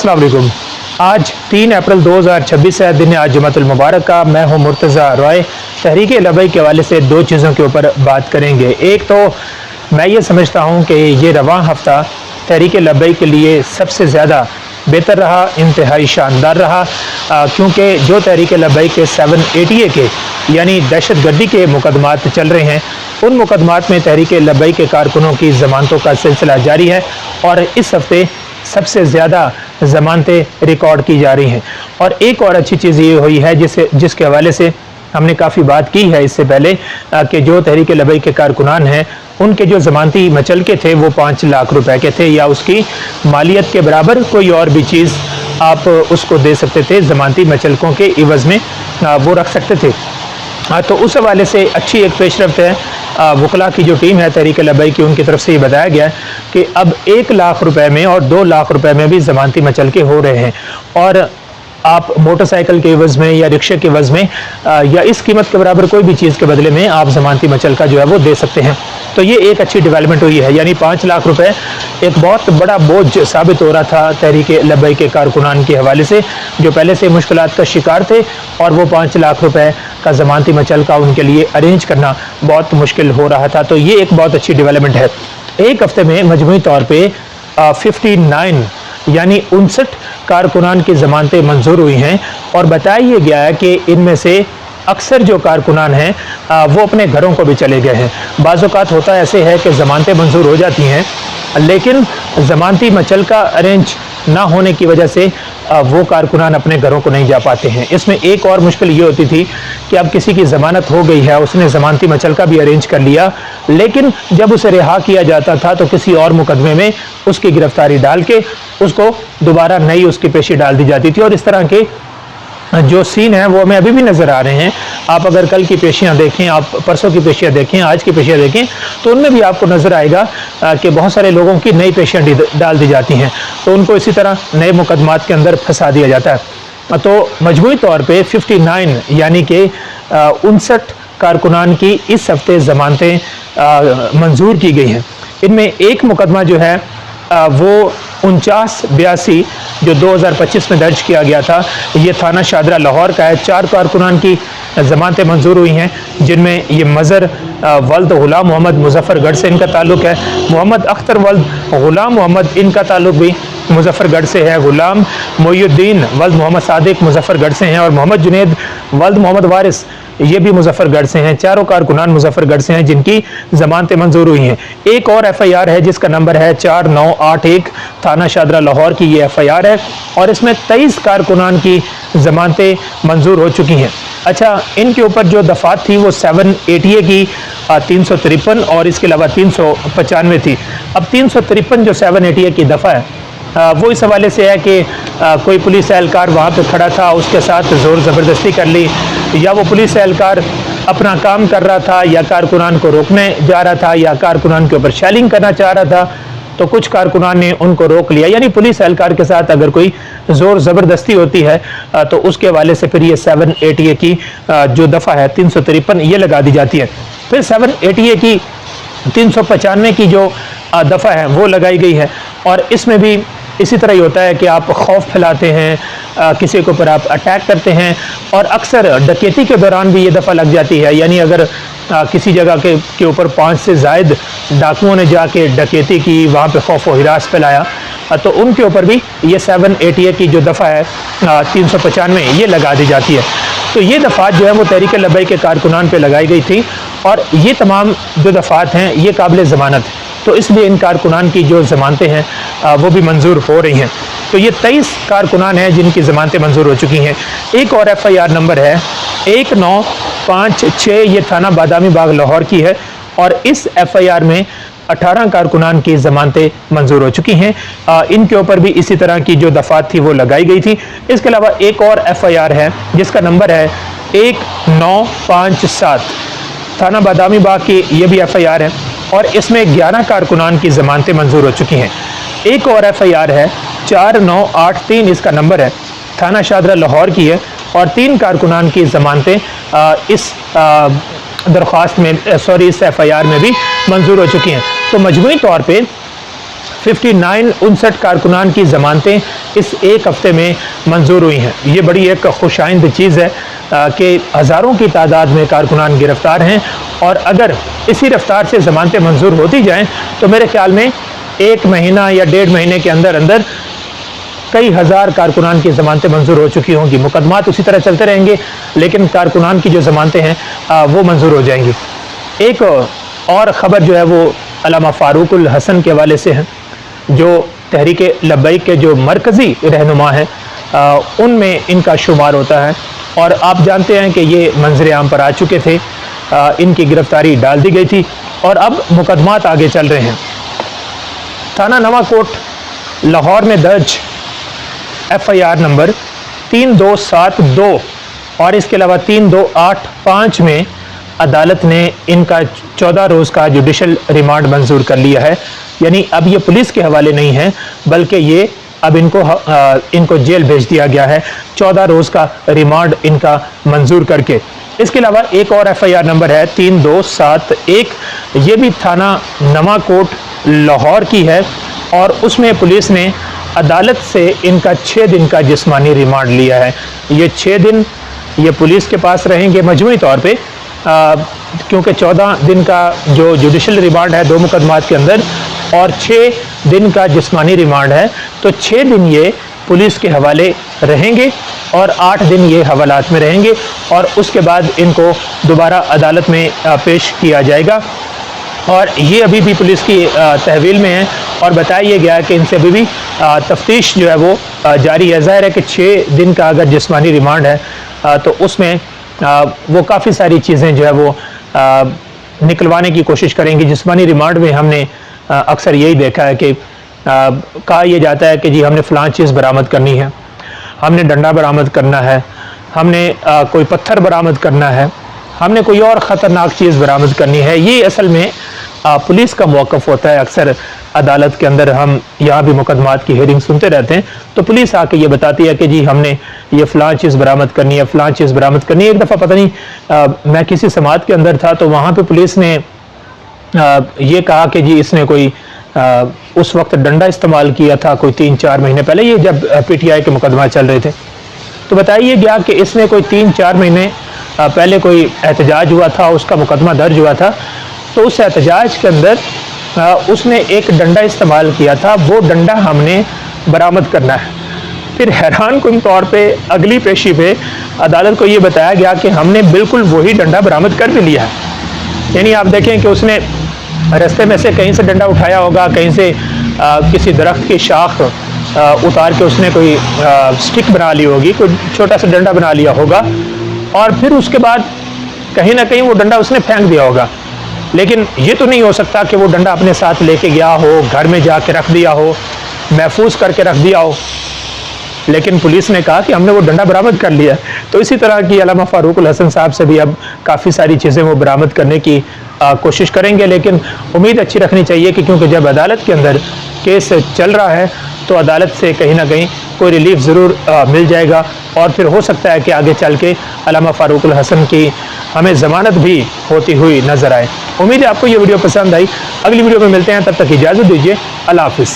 अस्सलाम वालेकुम। आज 3 अप्रैल 2026 है, दिन आज जुमातुल मुबारक का। मैं हूं मुर्तज़ा रॉय। तहरीक लबैक के हवाले से दो चीज़ों के ऊपर बात करेंगे। एक तो मैं ये समझता हूं कि ये रवां हफ्ता तहरीक लबैक के लिए सबसे ज़्यादा बेहतर रहा, इंतहाई शानदार रहा, क्योंकि जो तहरीक लबैक के 780A के यानी दहशत गर्दी के मुकदमात चल रहे हैं, उन मुकदमात में तहरीक लबैक के कारकुनों की ज़मानतों का सिलसिला जारी है और इस हफ्ते सबसे ज़्यादा ज़मानतें रिकॉर्ड की जा रही हैं। और एक और अच्छी चीज़ ये हुई है जिसके हवाले से हमने काफ़ी बात की है इससे पहले कि जो तहरीक लबैक के कारकुनान हैं उनके जो ज़मानती मचलके थे वो 5 लाख रुपए के थे, या उसकी मालियत के बराबर कोई और भी चीज़ आप उसको दे सकते थे, ज़मानती मचलकों के इवज़ में वो रख सकते थे। तो उस हवाले से अच्छी एक पेशरफ्त है। वकला की जो टीम है तहरीक लबैक की, उनकी तरफ से ये बताया गया कि अब 1 लाख रुपए में और 2 लाख रुपए में भी ज़मानती मचलके हो रहे हैं, और आप मोटरसाइकिल के एवज़ में या रिक्शे के एवज़ में या इस कीमत के बराबर कोई भी चीज़ के बदले में आप ज़मानती मचलका जो है वो दे सकते हैं। तो ये एक अच्छी डेवलपमेंट हुई है, यानी 5 लाख रुपए एक बहुत बड़ा बोझ साबित हो रहा था तहरीक लबैक के कारकुनान के हवाले से, जो पहले से मुश्किलात का शिकार थे, और वो 5 लाख रुपए का ज़मानती मचलका उनके लिए अरेंज करना बहुत मुश्किल हो रहा था। तो ये एक बहुत अच्छी डेवलपमेंट है। एक हफ्ते में मजमूई तौर पर 59 यानी 59 कारकुनान की ज़मानतें मंजूर हुई हैं, और बताया गया है कि इनमें से अक्सर जो कारकुनान हैं वो अपने घरों को भी चले गए हैं। बाज़ औक़ात होता ऐसे है कि ज़मानतें मंजूर हो जाती हैं, लेकिन ज़मानती मचलका अरेंज ना होने की वजह से वो कारकुनान अपने घरों को नहीं जा पाते हैं। इसमें एक और मुश्किल ये होती थी कि अब किसी की ज़मानत हो गई है, उसने ज़मानती मचलका भी अरेंज कर लिया, लेकिन जब उसे रिहा किया जाता था तो किसी और मुकदमे में उसकी गिरफ्तारी डाल के उसको दोबारा नई उसकी पेशी डाल दी जाती थी। और इस तरह के जो सीन है वो हमें अभी भी नज़र आ रहे हैं। आप अगर कल की पेशियां देखें, आप परसों की पेशियां देखें, आज की पेशियां देखें, तो उनमें भी आपको नज़र आएगा कि बहुत सारे लोगों की नई पेशियां डाल दी जाती हैं, तो उनको इसी तरह नए मुकदमात के अंदर फंसा दिया जाता है। तो मजमूई तौर पे 59 यानी कि 59 कारकुनान की इस हफ्ते ज़मानतें मंजूर की गई हैं। इनमें एक मुकदमा जो है वो 4982 जो 2025 में दर्ज किया गया था, ये थाना शादरा लाहौर का है। 4 कारकुनान की ज़मानतें मंजूर हुई हैं, जिनमें ये मज़र वल्द ग़ुलाम मोहम्मद मुज़फ़्फ़रगढ़ से इनका ताल्लुक़ है, मोहम्मद अख्तर वल्द ग़ुलाम मोहम्मद इनका ताल्लुक़ भी मुज़फ़्फ़रगढ़ से है, ग़ुलाम मोयुद्दीन वल्द मोहम्मद सादिक मुज़फ़्फ़रगढ़ से हैं, और मोहम्मद जुनैद वल्द मोहम्मद वारिस ये भी मुज़फ़्फ़रगढ़ से हैं। चारों कारकुनान मुज़फ़्फ़रगढ़ से हैं जिनकी ज़मानतें मंजूर हुई हैं। एक और FIR है जिसका नंबर है 4981, थाना शादरा लाहौर की ये FIR है, और इसमें 23 कारकुनान की ज़मानतें मंजूर हो चुकी हैं। अच्छा, इनके ऊपर जो दफ़ात थी वो 780A की 353 और इसके अलावा 395 थी। अब 353 जो 780A की दफ़ा है वो इस हवाले से है कि कोई पुलिस एहलकार वहाँ पे खड़ा था, उसके साथ ज़ोर ज़बरदस्ती कर ली, या वो पुलिस एहलकार अपना काम कर रहा था, या कारकुनान को रोकने जा रहा था, या कारकुनान के ऊपर शैलिंग करना चाह रहा था, तो कुछ कारकुनान ने उनको रोक लिया। यानी पुलिस एहलकार के साथ अगर कोई ज़ोर ज़बरदस्ती होती है तो उसके हवाले से फिर ये 780A की जो दफ़ा है 353 ये लगा दी जाती है। फिर 780A की 395 की जो दफ़ा है वो लगाई गई है, और इसमें भी इसी तरह ही होता है कि आप खौफ फैलाते हैं, किसी के ऊपर आप अटैक करते हैं, और अक्सर डकैती के दौरान भी ये दफ़ा लग जाती है। यानी अगर किसी जगह के ऊपर 5 से ज़ायद डाकुओं ने जाके डकैती की, वहाँ पे खौफ व हिरास फैलाया, तो उनके ऊपर भी ये 780A की जो दफ़ा है 395 ये लगा दी जाती है। तो ये दफ़ात जो है वो तहरीक लबैक के कारकुनान पे लगाई गई थी, और ये तमाम जो दफ़ात हैं ये काबिल ज़मानत, तो इसलिए इन कारकुनान की जो ज़मानतें हैं वो भी मंजूर हो रही हैं। तो ये 23 कारकुनान हैं जिनकी ज़मानतें मंजूर हो चुकी हैं। एक और FIR नंबर है 1956, ये थाना बादामी बाग लाहौर की है, और इस FIR में 18 कारकुनान की ज़मानतें मंजूर हो चुकी हैं। इनके ऊपर भी इसी तरह की जो दफ़ात थी वो लगाई गई थी। इसके अलावा एक और FIR है जिसका नंबर है 1957, थाना बादामी बाग की ये भी FIR है, और इसमें 11 कारकुनान की ज़मानतें मंजूर हो चुकी हैं। एक और FIR है 4983, इसका नंबर है, थाना शादरा लाहौर की है, और 3 कारकुनान की ज़मानतें इस दरख्वास्त में इस FIR में भी मंजूर हो चुकी हैं। तो मजमूई तौर पे 59 कारकुनान की ज़मानतें इस एक हफ्ते में मंजूर हुई हैं। ये बड़ी एक खुशाइंद चीज़ है कि हज़ारों की तादाद में कारकुनान गिरफ्तार हैं, और अगर इसी रफ्तार से ज़मानतें मंजूर होती जाएँ तो मेरे ख्याल में 1 महीना या 1.5 महीने के अंदर अंदर कई हज़ार कारकुनान की ज़मानतें मंजूर हो चुकी होंगी। मुकदमात उसी तरह चलते रहेंगे, लेकिन कारकुनान की जो ज़मानतें हैं वो मंजूर हो जाएंगी। एक और ख़बर जो है वो अल्लामा फ़ारूकुल हसन के हवाले से है, जो तहरीक लब्बैक के जो मरकज़ी रहनुमा हैं उनमें इनका शुमार होता है, और आप जानते हैं कि ये मंजर आम पर आ चुके थे। इनकी गिरफ्तारी डाल दी गई थी और अब मुकदमात आगे चल रहे हैं। थाना नवाकोट लाहौर में दर्ज FIR नंबर 3272 और इसके अलावा 3285 में अदालत ने इनका 14 रोज़ का जुडिशल रिमांड मंजूर कर लिया है। यानी अब ये पुलिस के हवाले नहीं है, बल्कि ये अब इनको जेल भेज दिया गया है 14 रोज़ का रिमांड इनका मंजूर करके। इसके अलावा एक और FIR नंबर है 3271, ये भी थाना नवाकोट लाहौर की है, और उसमें पुलिस ने अदालत से इनका 6 दिन का जिस्मानी रिमांड लिया है। ये 6 दिन ये पुलिस के पास रहेंगे मजमूई तौर पे, क्योंकि 14 दिन का जो जुडिशल रिमांड है 2 मुकदमात के अंदर, और 6 दिन का जिस्मानी रिमांड है, तो 6 दिन ये पुलिस के हवाले रहेंगे और 8 दिन ये हवालात में रहेंगे, और उसके बाद इनको दोबारा अदालत में पेश किया जाएगा। और ये अभी भी पुलिस की तहवील में है, और बताया ये गया है कि इनसे अभी भी तफ्तीश जो है वो जारी है। ज़ाहिर है कि 6 दिन का अगर जिस्मानी रिमांड है तो उसमें वो काफ़ी सारी चीज़ें जो है वो निकलवाने की कोशिश करेंगी। जिस्मानी रिमांड में हमने अक्सर यही देखा है कि कहा यह जाता है कि जी हमने फ़लाँ चीज़ बरामद करनी है, हमने डंडा बरामद करना है, हमने कोई पत्थर बरामद करना है, हमने कोई और ख़तरनाक चीज़ बरामद करनी है। ये असल में पुलिस का मौक़िफ़ होता है। अक्सर अदालत के अंदर हम यहाँ भी मुकदमात की हेयरिंग सुनते रहते हैं, तो पुलिस आके ये बताती है कि जी हमने ये फ़लाँ चीज़ बरामद करनी है, फ़लाँ चीज़ बरामद करनी है। एक दफ़ा पता नहीं मैं किसी समात के अंदर था, तो वहाँ पे पुलिस ने ये कहा कि जी इसने कोई उस वक्त डंडा इस्तेमाल किया था, कोई 3-4 महीने पहले, ये जब PTI के मुकदमा चल रहे थे। तो बताइए गया कि इसने कोई 3-4 महीने पहले कोई एहतजाज हुआ था, उसका मुकदमा दर्ज हुआ था, तो उस एहतजाज के अंदर उसने एक डंडा इस्तेमाल किया था, वो डंडा हमने बरामद करना है। फिर हैरान कुन तौर पे अगली पेशी पे अदालत को ये बताया गया कि हमने बिल्कुल वही डंडा बरामद कर भी लिया है। यानी आप देखें कि उसने रास्ते में से कहीं से डंडा उठाया होगा, कहीं से किसी दरख्त की शाख उतार के उसने कोई स्टिक बना ली होगी, कोई छोटा सा डंडा बना लिया होगा, और फिर उसके बाद कहीं ना कहीं वो डंडा उसने फेंक दिया होगा। लेकिन ये तो नहीं हो सकता कि वो डंडा अपने साथ लेके गया हो, घर में जाके रख दिया हो, महफूज करके रख दिया हो। लेकिन पुलिस ने कहा कि हमने वो डंडा बरामद कर लिया। तो इसी तरह की अल्लामा फ़ारूकुल हसन साहब से भी अब काफ़ी सारी चीज़ें वो बरामद करने की कोशिश करेंगे, लेकिन उम्मीद अच्छी रखनी चाहिए कि क्योंकि जब अदालत के अंदर केस चल रहा है तो अदालत से कहीं ना कहीं कोई रिलीफ ज़रूर मिल जाएगा, और फिर हो सकता है कि आगे चल के अल्लामा फ़ारूकुल हसन की हमें ज़मानत भी होती हुई नज़र आए। उम्मीद है आपको ये वीडियो पसंद आई। अगली वीडियो में मिलते हैं, तब तक इजाज़त दीजिए। अल्लाह हाफ़िज़।